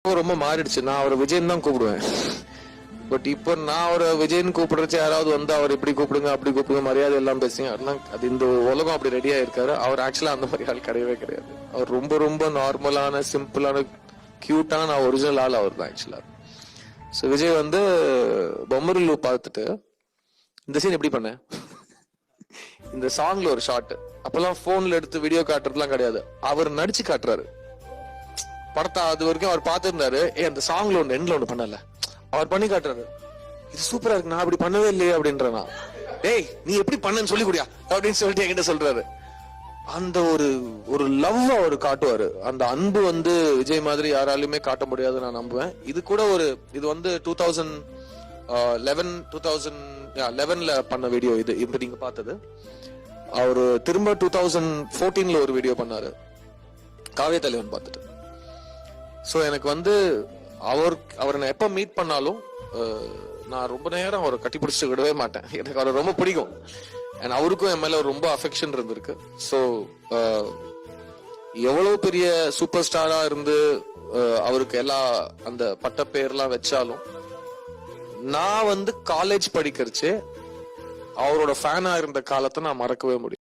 ரொம்ப மாறிடுச்சு. நான் அவரை விஜயன் தான் கூப்பிடுவேன். பட் இப்போ நான் அவரை விஜயன் கூப்பிடுறச்சு யாராவது வந்து அவர் இப்படி கூப்பிடுங்க அப்படி கூப்பிடுங்க மரியாதை எல்லாம் பேசுங்க. அது இந்த உலகம் அப்படி ரெடியா இருக்காரு. அவர் ஆக்சுவலா அந்த மாதிரி ஆள் கிடையவே கிடையாது. அவர் ரொம்ப ரொம்ப நார்மலான சிம்பிளான கியூட்டான ஒரிஜினல் ஆள் அவர் தான் ஆக்சுவலா. ஸோ விஜய் வந்து பொம்மரிலு பார்த்துட்டு இந்த சீன் எப்படி பண்ண, இந்த சாங்ல ஒரு ஷாட், அப்பெல்லாம் போன்ல எடுத்து வீடியோ காட்டுறதுலாம் கிடையாது, அவர் நடிச்சு காட்டுறாரு படத்தை. அது வரைக்கும் அவர் பார்த்திருந்தாரு. அந்த சாங்ல ஒண்ணு எண்ட்ல ஒண்ணு பண்ணல, அவர் பண்ணி காட்டுறாரு. இது சூப்பரா இருக்கு, நான் அப்படி பண்ணவே இல்லையே அப்படின்றா. டேய் நீ எப்படி பண்ணன்னு சொல்லி குடியா அப்படின்னு சொல்லிட்டு என்கிட்ட சொல்றாரு. அந்த ஒரு லவ் அவர் காட்டுவாரு. அந்த அன்பு வந்து விஜய் மாதிரி யாராலுமே காட்ட முடியாது நான் நம்புவேன். இது கூட இது வந்து 2011ல பண்ண வீடியோ. இது இப்ப நீங்க பார்த்தது. அவரு திரும்ப 2014ல ஒரு வீடியோ பண்ணாரு காவிய தலைவன் பார்த்துட்டு. சோ எனக்கு வந்து அவரை நான் எப்ப மீட் பண்ணாலும் நான் ரொம்ப நேரம் அவரை கட்டி பிடிச்சிட்டு விடவே மாட்டேன். எனக்கு அவரை ரொம்ப பிடிக்கும். அண்ட் அவருக்கும் என் மேல ரொம்ப அஃபெக்ஷன் இருந்திருக்கு. ஸோ எவ்வளவு பெரிய சூப்பர் ஸ்டாரா இருந்து அவருக்கு எல்லா அந்த பட்ட பேர்லாம் வச்சாலும் நான் வந்து காலேஜ் படிக்கிறச்சு அவரோட ஃபேனா இருந்த காலத்தை நான் மறக்கவே முடியும்.